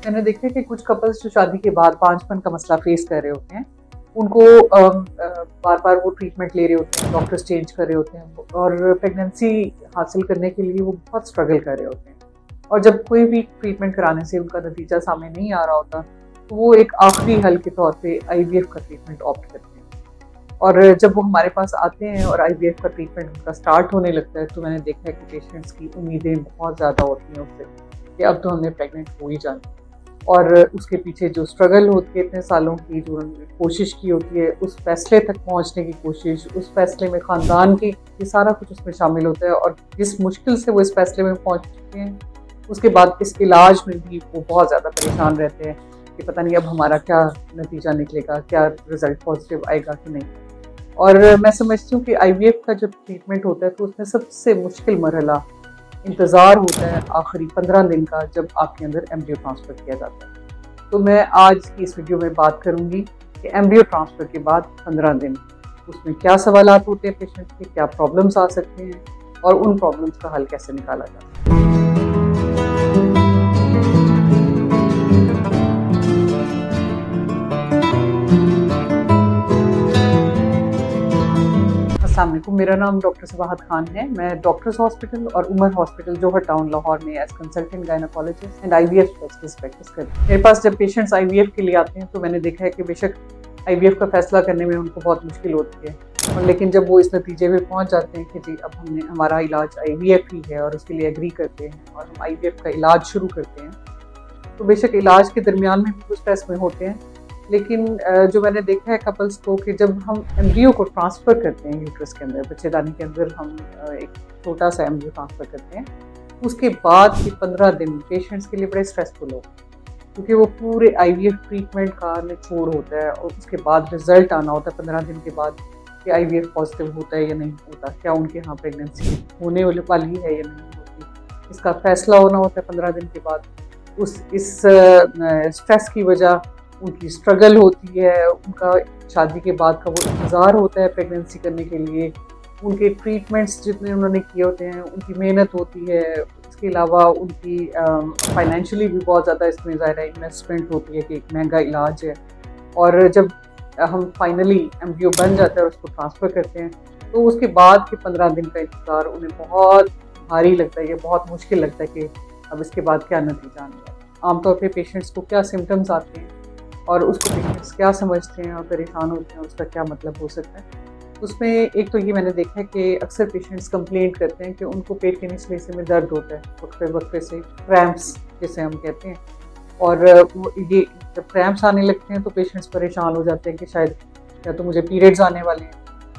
मैंने देखा है कि कुछ कपल्स जो शादी के बाद पांचपन का मसला फेस कर रहे होते हैं, उनको बार बार वो ट्रीटमेंट ले रहे होते हैं, डॉक्टर्स चेंज कर रहे होते हैं और प्रेगनेंसी हासिल करने के लिए वो बहुत स्ट्रगल कर रहे होते हैं। और जब कोई भी ट्रीटमेंट कराने से उनका नतीजा सामने नहीं आ रहा होता, तो वो एक आखिरी हल के तौर पे आईवीएफ का ट्रीटमेंट ऑप्ट करते हैं। और जब वो हमारे पास आते हैं और आईवीएफ का ट्रीटमेंट उनका स्टार्ट होने लगता है, तो मैंने देखा है कि पेशेंट्स की उम्मीदें बहुत ज़्यादा होती हैं उससे कि अब तो हमने प्रेग्नेंट हो ही जाना। और उसके पीछे जो स्ट्रगल होती है इतने सालों की, जो उन्होंने कोशिश की होती है, उस फैसले तक पहुंचने की कोशिश, उस फैसले में ख़ानदान की ये सारा कुछ उसमें शामिल होता है। और जिस मुश्किल से वो इस फैसले में पहुंच चुके हैं, उसके बाद इस इलाज में भी वो बहुत ज़्यादा परेशान रहते हैं कि पता नहीं अब हमारा क्या नतीजा निकलेगा, क्या रिज़ल्ट पॉजिटिव आएगा कि नहीं। और मैं समझती हूँ कि आईवीएफ का जब ट्रीटमेंट होता है तो उसमें सबसे मुश्किल मरहला इंतज़ार होता है आखिरी 15 दिन का, जब आपके अंदर एम्ब्रियो ट्रांसफ़र किया जाता है। तो मैं आज की इस वीडियो में बात करूंगी कि एम्ब्रियो ट्रांसफ़र के बाद 15 दिन उसमें क्या सवालात होते हैं पेशेंट के, क्या प्रॉब्लम्स आ सकते हैं और उन प्रॉब्लम्स का हल कैसे निकाला जाता है। अस्सलाम वालेकुम, मेरा नाम डॉक्टर सबाहत खान है। मैं डॉक्टर्स हॉस्पिटल और उमर हॉस्पिटल जोहर टाउन लाहौर में as consultant gynaecologist and IVF specialist practice करती हूँ। मेरे पास जब पेशेंट्स आईवीएफ के लिए आते हैं तो मैंने देखा है कि बेशक आईवीएफ का फैसला करने में उनको बहुत मुश्किल होती है, और लेकिन जब वो इस नतीजे में पहुँच जाते हैं कि जी अब हमारा इलाज आईवीएफ ही है और उसके लिए एग्री करते हैं और हम आईवीएफ का इलाज शुरू करते हैं, तो बेशक इलाज के दरमियान में भी कुछ स्ट्रेस में होते हैं। लेकिन जो मैंने देखा है कपल्स को कि जब हम एम्ब्रियो को ट्रांसफ़र करते हैं यूट्रस के अंदर, बच्चेदानी के अंदर हम एक छोटा सा एम्ब्रियो ट्रांसफ़र करते हैं, उसके बाद के 15 दिन पेशेंट्स के लिए बड़े स्ट्रेसफुल होते हैं, क्योंकि वो पूरे आईवीएफ ट्रीटमेंट का निचोड़ होता है और उसके बाद रिज़ल्ट आना होता है 15 दिन के बाद कि आईवीएफ पॉजिटिव होता है या नहीं होता, क्या उनके यहाँ प्रेगनेंसी होने वाली है या नहीं होती। इसका फैसला होना होता है 15 दिन के बाद। इस स्ट्रेस की वजह उनकी स्ट्रगल होती है, उनका शादी के बाद का वो इंतज़ार होता है प्रेगनेंसी करने के लिए, उनके ट्रीटमेंट्स जितने उन्होंने किए होते हैं उनकी मेहनत होती है। इसके अलावा उनकी फाइनेंशियली भी बहुत ज़्यादा इसमें ज़ाहिर इन्वेस्टमेंट होती है कि एक महंगा इलाज है। और जब हम फाइनली एम्ब्रियो बन जाता है और उसको ट्रांसफ़र करते हैं, तो उसके बाद के 15 दिन का इंतज़ार उन्हें बहुत भारी लगता है, ये बहुत मुश्किल लगता है कि अब इसके बाद क्या नतीजा आने वाला है। आमतौर पर पेशेंट्स को क्या सिम्टम्स आते हैं और उसको पेशेंट्स क्या समझते हैं और परेशान होते हैं, उसका क्या मतलब हो सकता है। उसमें एक तो ये मैंने देखा है कि अक्सर पेशेंट्स कंप्लेंट करते हैं कि उनको पेट के निचले हिस्से में दर्द होता है, वक्फे से क्रैम्प्स जिसे हम कहते हैं। और ये जब क्रैम्प्स आने लगते हैं तो पेशेंट्स परेशान हो जाते हैं कि शायद या तो मुझे पीरियड्स आने वाले हैं,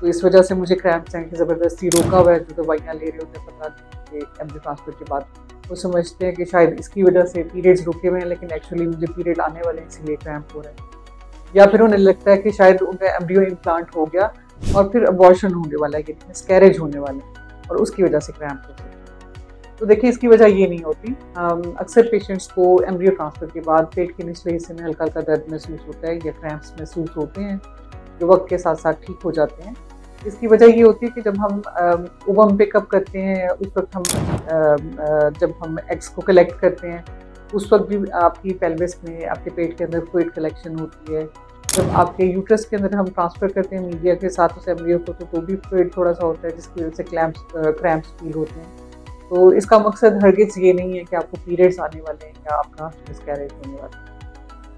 तो इस वजह से मुझे क्रैम्प्स हैं कि ज़बरदस्ती रोका हुआ है, जो दवाइयाँ ले रहे होते हैं 15 दिन के एम्ब्रियो ट्रांसफ़र के बाद। वो समझते हैं कि शायद इसकी वजह से पीरियड्स रुके हुए हैं, लेकिन एक्चुअली मुझे पीरियड आने वाले हैं इसलिए क्रैम्प हो रहा है। या फिर उन्हें लगता है कि शायद उनका एम्ब्रियो इम्प्लांट हो गया और फिर अबॉर्शन होने वाला है, कि मिसकैरेज होने वाला है और उसकी वजह से क्रैम्प हो सकता है। तो देखिए, इसकी वजह ये नहीं होती। अक्सर पेशेंट्स को एम्ब्रियो ट्रांसफ़र के बाद पेट के निचले हिस्से में हल्का हल्का दर्द महसूस होता है या क्रैम्प्स महसूस होते हैं, जो वक्त के साथ साथ ठीक हो जाते हैं। इसकी वजह ये होती है कि जब हम ओवम पिकअप करते हैं, उस वक्त हम जब हम एग्स को कलेक्ट करते हैं, उस वक्त भी आपकी पेल्विस में, आपके पेट के अंदर फ्लूइड कलेक्शन होती है। जब आपके यूट्रस के अंदर हम ट्रांसफ़र करते हैं मीडिया के साथ उस एम्ब्रियो को, तो भी फ्लूइड थोड़ा सा होता है, जिसकी वजह से क्रैम्प्स फील होते हैं। तो इसका मकसद हरगिज़ ये नहीं है कि आपको पीरियड्स आने वाले हैं या आपका मिसकैरेज होने वाला है।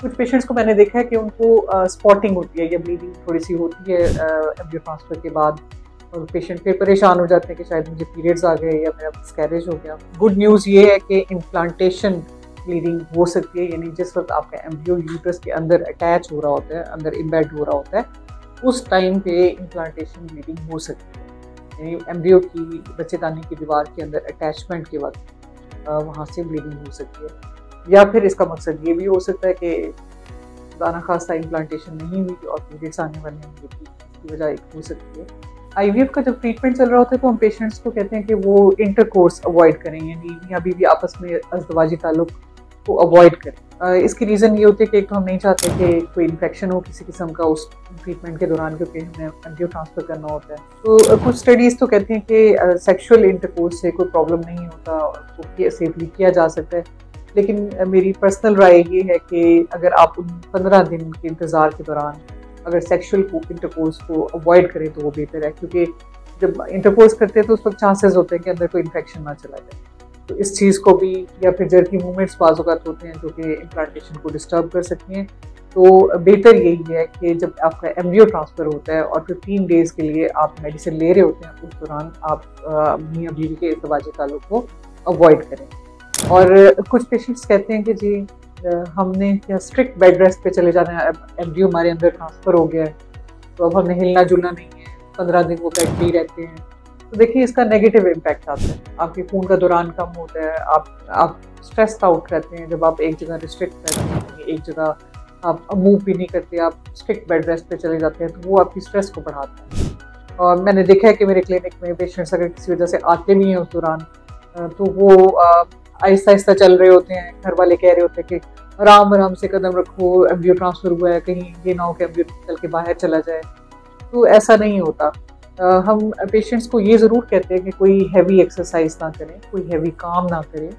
कुछ पेशेंट्स को मैंने देखा है कि उनको स्पॉटिंग होती है या ब्लीडिंग थोड़ी सी होती है एम्ब्रियो ट्रांसफ़र के बाद, और पेशेंट फिर परेशान हो जाते हैं कि शायद मुझे पीरियड्स आ गए या मेरा मिसकैरेज हो गया। गुड न्यूज़ ये है कि इम्प्लांटेशन ब्लीडिंग हो सकती है, यानी जिस वक्त आपका एम्ब्रियो यूट्रस के अंदर अटैच हो रहा होता है, अंदर इम्बेड हो रहा होता है, उस टाइम पे इम्प्लांटेशन ब्लीडिंग हो सकती है। यानी एम्ब्रियो की बच्चेदानी की दीवार के अंदर अटैचमेंट के वक्त वहाँ से ब्लीडिंग हो सकती है। या फिर इसका मकसद ये भी हो सकता है कि खुदा न खास्ता इम्प्लांटेशन नहीं हुई और पीरियड्स आने वाले हैं, ये भी इसकी वजह एक हो सकती है। आईवीएफ का जब ट्रीटमेंट चल रहा होता है तो हम पेशेंट्स को कहते हैं कि वो इंटरकोर्स अवॉइड करें, यानी मियाँ बीवी आपस में अज़दवाजी ताल्लुक को अवॉइड करें। इसकी रीज़न ये होती है कि एक तो हम नहीं चाहते कि कोई इन्फेक्शन हो किसी किस्म का उस ट्रीटमेंट के दौरान, क्योंकि हमें एम्ब्रियो ट्रांसफ़र करना होता है। तो कुछ स्टडीज़ तो कहती हैं कि सेक्शुअल इंटरकोर्स से कोई प्रॉब्लम नहीं होता और उसको सेफली किया जा सकता है। लेकिन मेरी पर्सनल राय ये है कि अगर आप उन 15 दिन के इंतज़ार के दौरान अगर सेक्सुअल इंटरकोर्स को अवॉइड करें तो वो बेहतर है, क्योंकि जब इंटरकोर्स करते हैं तो उस वक्त चांसेस होते हैं कि अंदर कोई इन्फेक्शन ना चला जाए। तो इस चीज़ को भी, या फिर जर्की मूवमेंट्स बाज़ औक़ात होते हैं जो कि इम्प्लांटेशन को डिस्टर्ब कर सकती हैं, तो बेहतर यही है कि जब आपका एम्ब्रियो ट्रांसफ़र होता है और 15 डेज़ के लिए आप मेडिसिन ले रहे होते हैं, उस दौरान आप मियाँ बीवी के इज़्दिवाजी ताल्लुक़ को अवॉइड करें। और कुछ पेशेंट्स कहते हैं कि जी हमने क्या स्ट्रिक्ट बेड रेस्ट पे चले जाना है, अब एम्ब्रियो हमारे अंदर ट्रांसफ़र हो गया है तो अब हमें हिलना जुलना नहीं है, 15 दिन वो बेड पे ही रहते हैं। तो देखिए इसका नेगेटिव इम्पैक्ट आता है, आपके खून का दौरान कम होता है, आप स्ट्रेस आउट रहते हैं। जब आप एक जगह रिस्ट्रिक्ट रहते हैं, एक जगह आप मूव भी नहीं करते, आप स्ट्रिक्ट बेड रेस्ट पे चले जाते हैं, तो वो आपकी स्ट्रेस को बढ़ाता है। और मैंने देखा है कि मेरे क्लिनिक में पेशेंट्स अगर किसी वजह से आते भी हैं उस दौरान, तो वो आहिस्ता आहिस्ता चल रहे होते हैं, घर वाले कह रहे होते हैं कि आराम आराम से कदम रखो, एम्ब्रियो ट्रांसफ़र हुआ है, कहीं ये ना हो कि एम्ब्रियो निकल के बाहर चला जाए। तो ऐसा नहीं होता। हम पेशेंट्स को ये ज़रूर कहते हैं कि कोई हैवी एक्सरसाइज ना करें, कोई हैवी काम ना करें,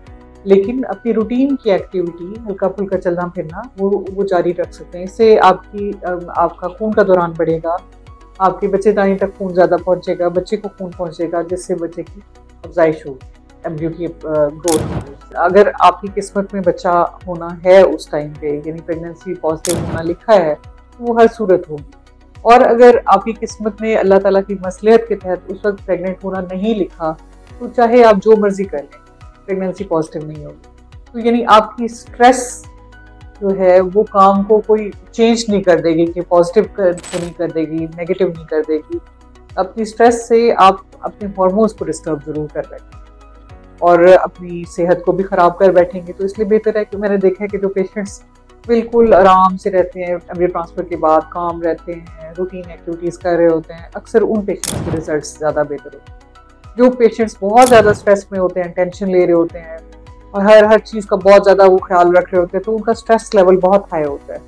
लेकिन अपनी रूटीन की एक्टिविटी हल्का फुल्का चलना फिरना वो जारी रख सकते हैं। इससे आपका खून का दौरान बढ़ेगा, आपके बच्चेदानी तक खून ज़्यादा पहुँचेगा, बच्चे को खून पहुँचेगा, जिससे बच्चे की अफजाइश होगी, एम्ब्रियो की ग्रोथ होगी। अगर आपकी किस्मत में बच्चा होना है उस टाइम पे, यानी प्रेगनेंसी पॉजिटिव होना लिखा है, तो वो हर सूरत होगी। और अगर आपकी किस्मत में अल्लाह ताला की मसलियत के तहत उस वक्त प्रेग्नेंट होना नहीं लिखा, तो चाहे आप जो मर्जी कर लें, प्रेगनेंसी पॉजिटिव नहीं होगी। तो यानी आपकी स्ट्रेस जो है वो काम को कोई चेंज नहीं कर देगी कि पॉजिटिव तो नहीं कर देगी, नेगेटिव नहीं कर देगी। अपनी स्ट्रेस से आप अपने हार्मोन्स को डिस्टर्ब ज़रूर कर बैठेंगे और अपनी सेहत को भी ख़राब कर बैठेंगे। तो इसलिए बेहतर है कि मैंने देखा है कि जो पेशेंट्स बिल्कुल आराम से रहते हैं, एम्ब्रियो ट्रांसफ़र के बाद काम रहते हैं, रूटीन एक्टिविटीज़ कर रहे होते हैं, अक्सर उन पेशेंट्स के रिजल्ट्स ज़्यादा बेहतर होते हैं। जो पेशेंट्स बहुत ज़्यादा स्ट्रेस में होते हैं, टेंशन ले रहे होते हैं और हर चीज़ का बहुत ज़्यादा वो ख्याल रख रहे होते हैं, तो उनका स्ट्रेस लेवल बहुत हाई होता है।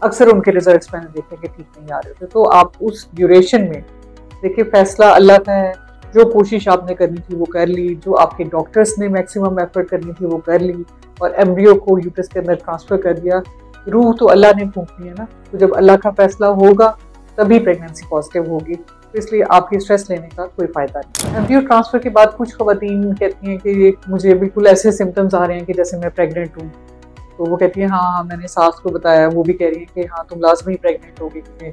अक्सर उनके रिजल्ट्स मैंने देखे कि ठीक नहीं आ रहे होते। तो आप उस ड्यूरेशन में देखिए, फैसला अल्लाह का है। जो कोशिश आपने करनी थी वो कर ली, जो आपके डॉक्टर्स ने मैक्सिमम एफर्ट करनी थी वो कर ली और एम्ब्रियो को यूट्रस के अंदर ट्रांसफ़र कर दिया। रूह तो अल्लाह ने फूंकनी है ना, तो जब अल्लाह का फैसला होगा तभी प्रेगनेंसी पॉजिटिव होगी। तो इसलिए आपकी स्ट्रेस लेने का कोई फ़ायदा नहीं। एम्ब्रियो ट्रांसफ़र के बाद कुछ ख़वातीन कहती हैं कि मुझे बिल्कुल ऐसे सिम्टम्स आ रहे हैं कि जैसे मैं प्रेग्नेंट हूँ। तो वो कहती हैं हाँ, मैंने सास को बताया, वो भी कह रही है कि हाँ तुम लाजमी प्रेग्नेंट होगी, क्योंकि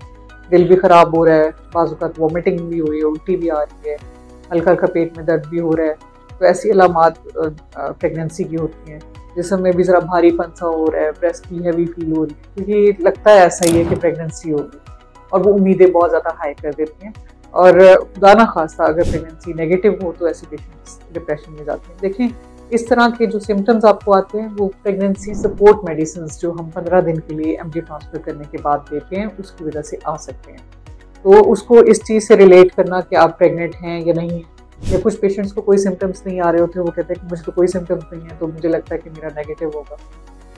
दिल भी ख़राब हो रहा है, बाज़ औक़ात वॉमिटिंग भी हो रही है, उल्टी भी आ रही है, हल्का हल्का पेट में दर्द भी हो रहा है। तो ऐसी अलामात प्रेगनेंसी की होती हैं। जिस्म में भी ज़रा भारीपन सा हो रहा है, ब्रेस्ट भी हैवी फील हो रही है, क्योंकि लगता है ऐसा ही है कि प्रेगनेंसी होगी और वो उम्मीदें बहुत ज़्यादा हाई कर देती हैं। और खुदा ना खास्ता अगर प्रेगनेंसी नेगेटिव हो तो ऐसे पेशेंट्स डिप्रेशन में जाते हैं। देखें, इस तरह के जो सिम्टम्स आपको आते हैं वो प्रेगनेंसी सपोर्ट मेडिसिन जो हम 15 दिन के लिए एम्ब्रियो ट्रांसफ़र करने के बाद देते हैं, उसकी वजह से आ सकते हैं। तो उसको इस चीज़ से रिलेट करना कि आप प्रेग्नेंट हैं या नहीं, या कुछ पेशेंट्स को कोई सिम्टम्स नहीं आ रहे होते, वो कहते हैं कि मुझे तो कोई सिम्टम्स नहीं है, तो मुझे लगता है कि मेरा नेगेटिव होगा।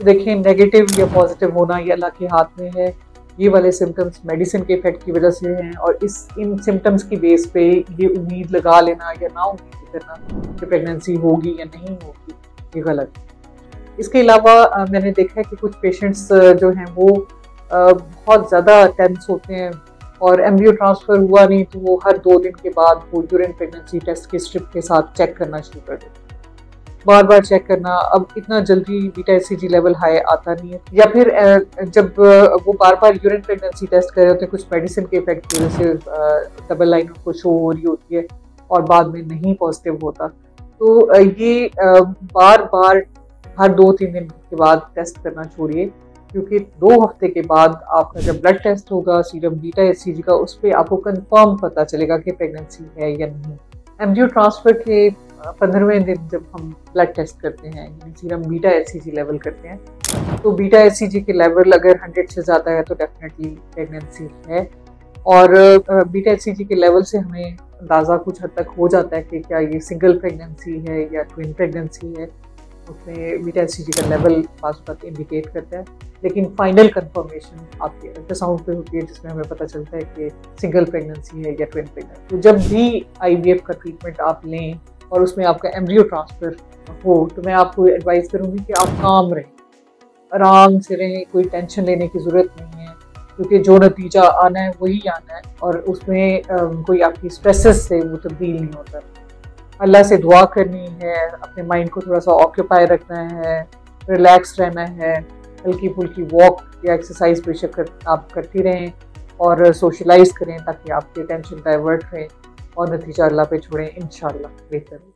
तो देखिए, नेगेटिव या पॉजिटिव होना ये अल्लाह के हाथ में है। ये वाले सिम्टम्स मेडिसिन के इफेक्ट की वजह से हैं और इन सिम्टम्स की बेस पे ये उम्मीद लगा लेना या ना उम्मीद करना कि प्रेगनेंसी होगी या नहीं होगी, ये गलत है। इसके अलावा मैंने देखा है कि कुछ पेशेंट्स जो हैं वो बहुत ज़्यादा टेंस होते हैं और एम्ब्रियो ट्रांसफ़र हुआ नहीं तो वो हर 2 दिन के बाद वो यूरिन प्रेगनेंसी टेस्ट की स्ट्रिप के साथ चेक करना शुरू कर देते हैं, बार बार चेक करना। अब इतना जल्दी बीटा एचसीजी लेवल हाई आता नहीं है, या फिर जब वो बार बार यूरिन प्रेगनेंसी टेस्ट कर रहे होते हैं, कुछ मेडिसिन के इफेक्ट की वजह से डबल लाइन उनको शो हो रही होती है और बाद में नहीं पॉजिटिव होता। तो ये बार बार हर 2-3 दिन के बाद टेस्ट करना छोड़िए, क्योंकि 2 हफ्ते के बाद आपका जब ब्लड टेस्ट होगा सीरम बीटा एचसीजी का, उस पर आपको कंफर्म पता चलेगा कि प्रेगनेंसी है या नहीं। एम्ब्रियो ट्रांसफ़र के 15वें दिन जब हम ब्लड टेस्ट करते हैं, यानी सीरम बीटा एचसीजी लेवल करते हैं, तो बीटा एचसीजी के लेवल अगर 100 से ज़्यादा है तो डेफिनेटली प्रेगनेंसी है। और बीटा एचसीजी के लेवल से हमें अंदाज़ा कुछ हद तक हो जाता है कि क्या ये सिंगल प्रेगनेंसी है या ट्विन प्रेगनेंसी है। उसमें बीटा एचसीजी का लेवल पास बात इंडिकेट करता है, लेकिन फाइनल कंफर्मेशन आपके अल्ट्रासाउंड पे होती है, जिसमें हमें पता चलता है कि सिंगल प्रेगनेंसी है या ट्विन प्रेगनेंसी। तो जब भी आईवीएफ का ट्रीटमेंट आप लें और उसमें आपका एम्ब्रियो ट्रांसफ़र हो तो मैं आपको एडवाइस करूँगी कि आप काम रहें, आराम से रहें, कोई टेंशन लेने की ज़रूरत नहीं है, क्योंकि जो नतीजा आना है वही आना है और उसमें कोई आपकी स्ट्रेसेस से वो तब्दील नहीं होता। अल्लाह से दुआ करनी है, अपने माइंड को थोड़ा सा ऑक्यूपाई रखना है, रिलैक्स रहना है, हल्की फुल्की वॉक या एक्सरसाइज बेशक आप करती रहें और सोशलाइज करें ताकि आपकी टेंशन डाइवर्ट रहे और नतीजा अल्लाह पे छोड़ें, इंशाल्लाह बेहतर।